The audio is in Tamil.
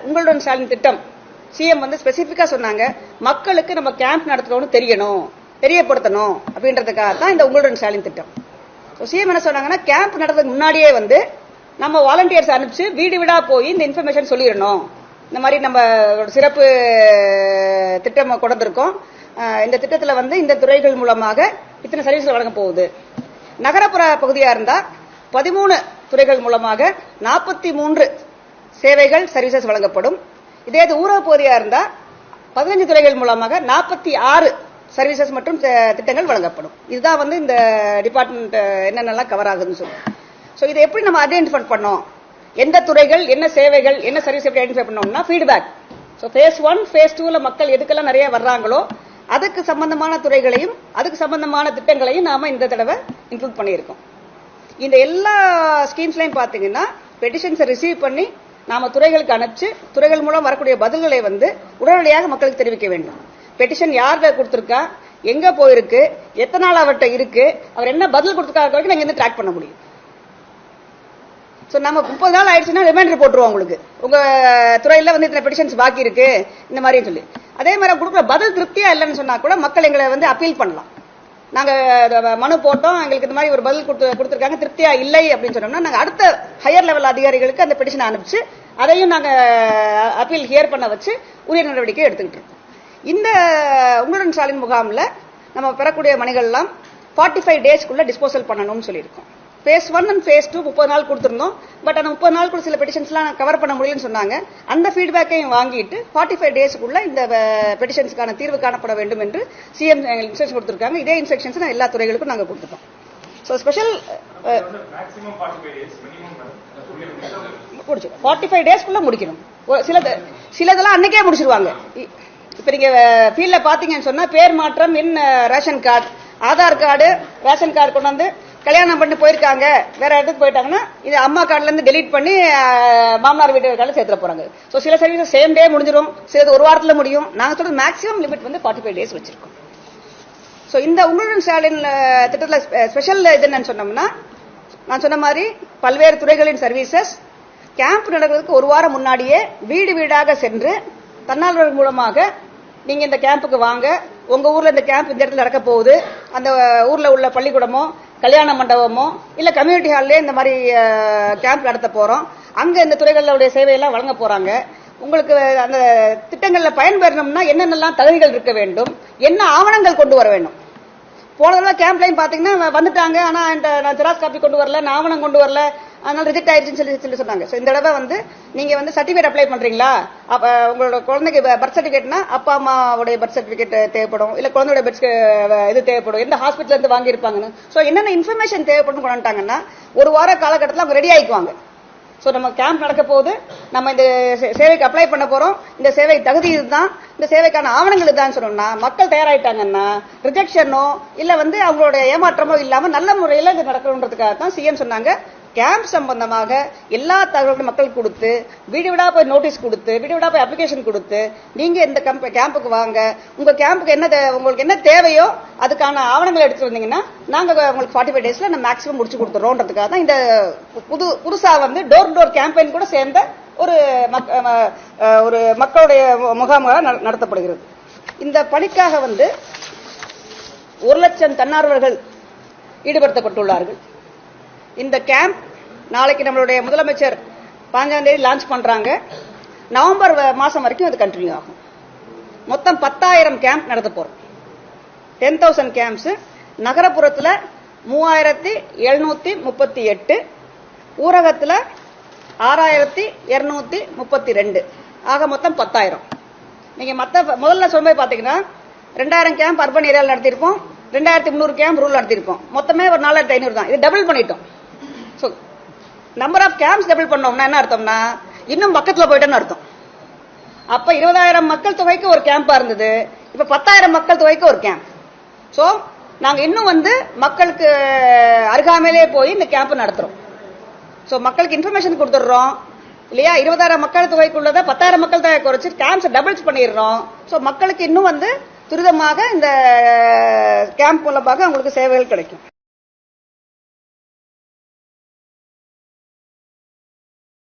உங்களுடன் ஸ்டாலின் திட்டம் சிஎம் வந்து ஸ்பெசிபிக்கா சொன்னாங்க, மக்களுக்கு நம்ம கேம்ப் நடத்துறோம்னு தெரியப்படுத்தணும் அப்படின்றதுக்காக தான் இந்த உங்களுடன் ஸ்டாலின் திட்டம். சிஎம் என்ன சொன்னாங்கன்னா, கேம்ப் நடத்துறதுக்கு முன்னாடியே வந்து நம்ம வாலண்டியர்ஸ் அனுப்பிச்சு வீடு வீடா போய் இந்த இன்ஃபர்மேஷன் சொல்லிடணும். இந்த மாதிரி நம்ம சிறப்பு திட்டம் கொண்டு வந்திருக்கோம். இந்த திட்டத்தில் வந்து இந்த துறைகள் மூலமாக இத்தனை சர்வீஸ் வழங்க போகுது. நகரப்புற பகுதியா இருந்தா 13 துறைகள் மூலமாக 43 சேவைகள் சர்வீசஸ் வழங்கப்படும். இதே ஊரக பகுதியா இருந்தா 15 துறைகள் மூலமாக 46 சர்வீசஸ் மற்றும் திட்டங்கள் வழங்கப்படும். இதுதான் வந்து இந்த டிபார்ட்மெண்ட் என்னென்னலாம் கவர் ஆகுதுன்னு சொல்லி. ஸோ இதை எப்படி நம்ம ஐடென்டிஃபை பண்ணோம், எந்த துறைகள் என்ன சேவைகள் என்ன சர்வீஸ் எப்படி ஐடென்டிஃபை பண்ணோம்னா ஃபீட்பேக். ஸோ ஃபேஸ் 1 ஃபேஸ் 2ல மக்கள் எதுக்கெல்லாம் நிறைய வர்றாங்களோ அதுக்கு சம்பந்தமான துறைகளையும் அதுக்கு சம்பந்தமான திட்டங்களையும் நாம இந்த தடவை இன்க்ளூட் பண்ணியிருக்கோம். இந்த எல்லா ஸ்கீம்ஸ்லையும் பாத்தீங்கன்னா பெட்டிஷன்ஸை ரிசீவ் பண்ணி நாம துறைகளுக்கு அனுப்பிச்சு துறைகள் மூலம் வரக்கூடிய பதில்களை வந்து உடனடியாக மக்களுக்கு தெரிவிக்க வேண்டும். பெட்டிஷன் யார்கிட்ட கொடுத்திருக்கா, எங்க போயிருக்கு, எத்தனை நாள் அவர்கிட்ட இருக்கு, அவர் என்ன பதில் கொடுத்திருக்காரு வரைக்கும் நாங்க ட்ராக் பண்ண முடியும். நம்ம 30 நாள் ஆயிடுச்சுன்னா ரிமைண்டர் போட்டுருவோம் உங்களுக்கு, உங்க துறையில வந்து இத்தனை பெட்டிஷன்ஸ் பாக்கி இருக்கு இந்த மாதிரி சொல்லி. அதே மாதிரி கொடுக்குற பதில் திருப்தியா இல்லைன்னு சொன்னா கூட மக்கள் எங்களை வந்து அப்பீல் பண்ணலாம். நாங்க மனு போட்டோம், எங்களுக்கு இந்த மாதிரி ஒரு பதில் கொடுத்திருக்காங்க, திருப்தியா இல்லை அப்படின்னு சொன்னோம்னா நாங்க அடுத்த ஹையர் லெவல் அதிகாரிகளுக்கு அந்த பெட்டிஷன் அனுப்பிச்சு அதையும் நாங்க அப்பீல் ஹியர் பண்ண வச்சு உரிய நடவடிக்கை எடுத்துக்கிட்டு இருக்கோம். இந்த உங்களுடன் ஸ்டாலின் முகாம்ல நம்ம பெறக்கூடிய மணிகள் எல்லாம் 45 டேஸ்க்குள்ள டிஸ்போசல் பண்ணணும்னு சொல்லியிருக்கோம். ஃபேஸ் 1 அண்ட் ஃபேஸ் 2 30 நாள் கொடுத்திருந்தோம். பட் அந்த 30 நாள் கூட சில பெட்டிஷன்ஸ்லாம் கவர் பண்ண முடியலன்னு சொன்னாங்க. அந்த ஃபீட்பேக்கையும் வாங்கிட்டு 45 டேஸ்க்குள்ள இந்த பெட்டிஷன்ஸ்க்கான தீர்வு காணப்பட வேண்டும் என்று சிஎம் இன்ஸ்ட்ரக்ஷன் கொடுத்திருக்காங்க. இதே இன்ஸ்ட்ரக்ஷன்ஸ் எல்லா துறைகளுக்கும் நாங்க கொடுத்துட்டோம். ஸோ ஸ்பெஷல் 45 டேஸ்க்குள்ள முடிக்கணும். சிலதெல்லாம் அன்னைக்கே முடிச்சிருவாங்க. இப்ப நீங்க ஃபீல்ட்ல பாத்தீங்கன்னு சொன்னா பேர் மாற்றம், என் ration card, Aadhaar card, ration card கொண்டு வந்து கல்யாணம் பண்ணி போயிருக்காங்க, வேற இடத்துக்கு போயிட்டாங்கன்னா இது அம்மா கார்டுல இருந்து டெலீட் பண்ணி மாமனார் வீட்டு கார்டுல சேர்த்துட போறாங்க. சோ சில சர்வீஸ் சேம் டே முடிஞ்சிடும், சிலது ஒரு வாரத்துல முடியும். நாங்க சொல்றது மேக்ஸிமம் லிமிட் வந்து 45 டேஸ் வச்சிருக்கோம். சோ இந்த உங்களுடன் ஸ்டாலின் திட்டத்துல ஸ்பெஷல் இது என்னன்னு சொன்னோம்னா, நான் சொன்ன மாதிரி பல்வேறு துறைகளின் சர்வீசஸ் கேம்ப் நடக்கிறதுக்கு ஒரு வாரம் முன்னாடியே வீடு வீடாக சென்று தன்னார்வலர்கள் மூலமாக நீங்க இந்த கேம்புக்கு வாங்க, உங்க ஊர்ல இந்த கேம்ப் இந்த இடத்துல நடக்க போகுது, அந்த ஊர்ல உள்ள பள்ளிக்கூடமோ கல்யாண மண்டபமோ இல்ல கம்யூனிட்டி ஹால்லே இந்த மாதிரி கேம்ப் நடத்த போறோம், அங்க இந்த துறைகளுடைய சேவையெல்லாம் வழங்க போறாங்க. உங்களுக்கு அந்த திட்டங்கள்ல பயன்பெறணும்னா என்னென்னலாம் தகுதிகள் இருக்க வேண்டும், என்ன ஆவணங்கள் கொண்டு வர வேண்டும். போன தடவை கேம்ப்லையும் பாத்தீங்கன்னா வந்துட்டாங்க, ஆனா நான் ஜெராக்ஸ் காப்பி கொண்டு வரல, நான் ஆவணம் கொண்டு வரல, அதனால ரிஜெக்ட் ஆயிடுச்சுன்னு சொல்லி சொன்னாங்க. இந்த தடவை வந்து நீங்க வந்து சர்டிபிகேட் அப்ளை பண்றீங்களா, உங்களோட குழந்தைக்கு பர்த் சர்டிபிகேட்னா அப்பா அம்மாவுடைய பர்த் சர்டிபிகேட் தேவைப்படும், இல்ல குழந்தையோட இது தேவைப்படும், எந்த ஹாஸ்பிட்டல் இருந்து வாங்கியிருப்பாங்கன்னு. சோ என்னென்ன இன்ஃபர்மேஷன் தேவைப்படும் கொண்டுட்டாங்கன்னா ஒரு வார காலகட்டத்தில் அவங்க ரெடி ஆயிக்குவாங்க. சோ நம்ம கேம்ப் நடக்க போகுது, நம்ம இந்த சேவைக்கு அப்ளை பண்ண போறோம், இந்த சேவை தகுதி இதுதான், இந்த சேவைக்கான ஆவணங்கள் இதுதான் சொன்னோம்னா மக்கள் தயாராயிட்டாங்கன்னா ரிஜெக்ஷனோ இல்ல வந்து அவங்களோட ஏமாற்றமோ இல்லாம நல்ல முறையில் இது நடக்கணுன்றதுக்காக தான் சிஎம் சொன்னாங்க. கேம்ப் சம்பந்தமாக எல்லா தகவல்களும் மக்கள் கொடுத்து வீடு விடா போய் நோட்டீஸ் கொடுத்து வீடு விடா போய் அப்ளிகேஷன் கொடுத்து நீங்க இந்த கேம்புக்கு வாங்க, உங்க கேம்புக்கு உங்களுக்கு என்ன தேவையோ அதுக்கான ஆவணங்களை எடுத்து வந்தீங்கன்னா நாங்க உங்களுக்கு 45 டேஸ்ல நம்ம மேக்ஸிமம் முடிச்சு கொடுத்துறோம்ன்றதுக்காக தான் இந்த புதுசா வந்து டோர் டு டோர் கேம்பெயின் கூட சேர்ந்த ஒரு மக்களுடைய முகாமாக நடத்தப்படுகிறது. இந்த பணிக்காக வந்து 1 லட்சம் தன்னார்வலர்கள் ஈடுபடுத்தப்பட்டுள்ளார்கள். இந்த கேம்ப் நாளைக்கு நம்மளுடைய முதலமைச்சர் 5ஆம் தேதி லான்ச் பண்றாங்க. நவம்பர் மாசம் வரைக்கும் அது கண்டினியூ ஆகும். மொத்தம் 10,000 கேம்ப் நடத்த போறோம். 10,000 கேம்ப்ஸ். நகரப்புறத்துல 3,738, ஊரகத்துல 6,232, ஆக மொத்தம் 10,000. நீங்க முதல்ல சொல்லும்போது பாத்தீங்கன்னா 2,000 கேம்ப் அர்பன் ஏரியாவில் நடத்திருப்போம், 2,300 கேம்ப் ரூரல் நடத்திருப்போம், மொத்தமே ஒரு 4,500 தான். இது டபுள் பண்ணிட்டோம். நம்பர் ஆஃப் கேம்ப்ஸ் டபுள் பண்ணோம்னா என்ன அர்த்தம்னா இன்னும் பக்கத்துல போயிட்டோம்னு அர்த்தம். அப்ப 20,000 மக்கள் தொகைக்கு ஒரு கேம்பா இருந்தது, இப்ப 10,000 மக்கள் தொகைக்கு ஒரு கேம்ப். சோ நாங்க இன்னும் வந்து மக்களுக்கு அருகாமையிலே போய் இந்த கேம்ப் நடத்துறோம். சோ மக்களுக்கு இன்ஃபர்மேஷன் கொடுத்துடுறோம் இல்லையா. 20,000 மக்கள் தொகைக்குள்ளத 10,000 மக்கள் தொகை குறைச்சு கேம்ப்ஸ் டபுள்ஸ் பண்ணிடுறோம். சோ மக்களுக்கு இன்னும் வந்து துரிதமாக இந்த கேம்ப் மூலமாக உங்களுக்கு சேவைகள் கிடைக்கும்.